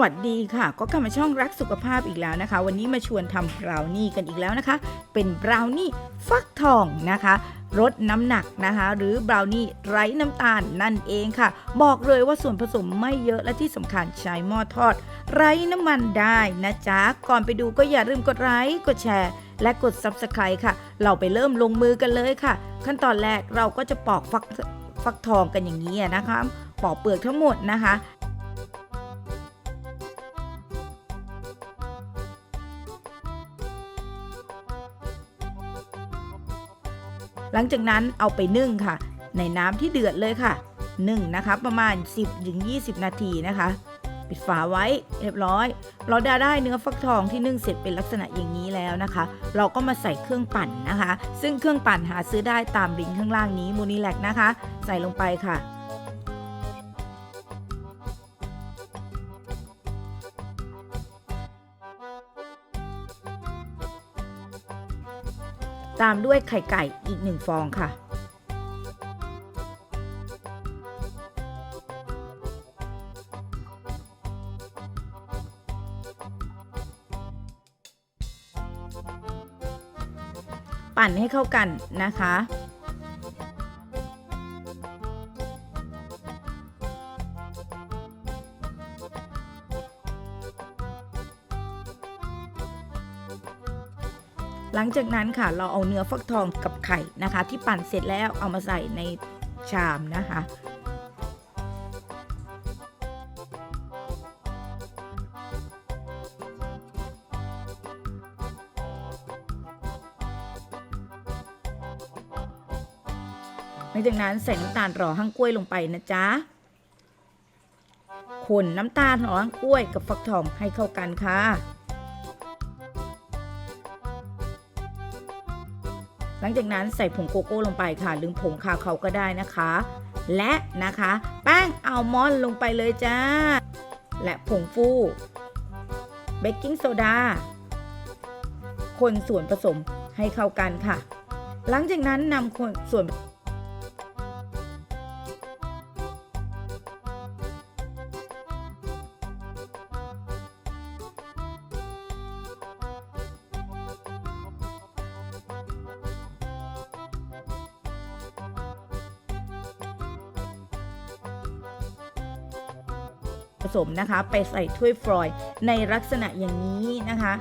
วัสดีค่ะก็กลับมาช่องรักสุขภาพอีกแล้วนะคะวันนี้มาชวนทำบราวนี่กันอีกแล้วนะคะเป็นบราวนี่ฟักทองนะคะลดน้ำหนักนะคะหรือบราวนี่ไร้น้ำตาลนั่นเองค่ะบอกเลยว่าส่วนผสมไม่เยอะและที่สำคัญใช้หม้อทอดไร้น้ำมันได้นะจ๊ะก่อนไปดูก็อย่าลืมกดไลค์กดแชร์และกด Subscribe ค่ะเราไปเริ่มลงมือกันเลยค่ะขั้นตอนแรกเราก็จะปอกฟักทองกันอย่างนี้นะคะปอกเปลือกทั้งหมดนะคะหลังจากนั้นเอาไปนึ่งค่ะในน้ำที่เดือดเลยค่ะนึ่งนะคะประมาณ 10-20 นาทีนะคะปิดฝาไว้เรียบร้อยเราได้เนื้อฟักทองที่นึ่งเสร็จเป็นลักษณะอย่างนี้แล้วนะคะเราก็มาใส่เครื่องปั่นนะคะซึ่งเครื่องปั่นหาซื้อได้ตามลิงก์ข้างล่างนี้มูนิแลกนะคะใส่ลงไปค่ะตามด้วยไข่ไก่อีก1 ฟองค่ะปั่นให้เข้ากันนะคะหลังจากนั้นค่ะเราเอาเนื้อฟักทองกับไข่นะคะที่ปั่นเสร็จแล้วเอามาใส่ในชามนะคะหลังจากนั้นใส่น้ำตาลรอหั่งกล้วยลงไปนะจ๊ะคนน้ำตาลรอหั่งกล้วยกับฟักทองให้เข้ากันค่ะหลังจากนั้นใส่ผงโกโก้ลงไปค่ะหรือผงคาเคาก็ได้นะคะและนะคะแป้งอัลมอนด์ลงไปเลยจ้าและผงฟูเบกกิ้งโซดาคนส่วนผสมให้เข้ากันค่ะหลังจากนั้นนำส่วนผสมนะคะไปใส่ถ้วยฟลอยล์ในลักษณะอย่างนี้นะคะ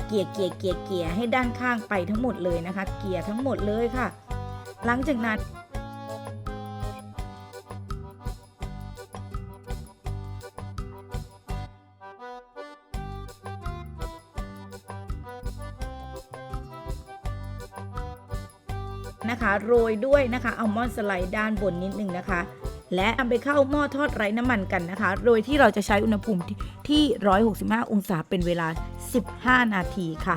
เกลี่ยให้ด้านข้างไปทั้งหมดเลยนะคะเกลี่ยทั้งหมดเลยค่ะหลังจากนั้นนะคะโรยด้วยนะคะอัลมอนด์สไลด์ด้านบนนิดนึงนะคะและนำไปเข้าหม้อทอดไร้น้ำมันกันนะคะโดยที่เราจะใช้อุณหภูมิที่165องศาเป็นเวลา15นาทีค่ะ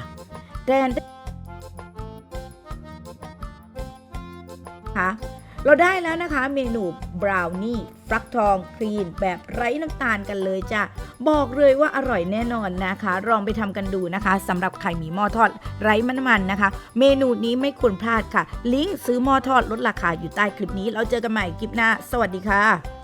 เราได้แล้วนะคะเมนูบราวนี่ฟักทองครีมแบบไร้น้ำตาลกันเลยจ้ะบอกเลยว่าอร่อยแน่นอนนะคะลองไปทำกันดูนะคะสำหรับใครมีหม้อทอดไร้น้ำมันนะคะเมนูนี้ไม่ควรพลาดค่ะลิงก์ซื้อหม้อทอดลดราคาอยู่ใต้คลิปนี้เราเจอกันใหม่คลิปหน้าสวัสดีค่ะ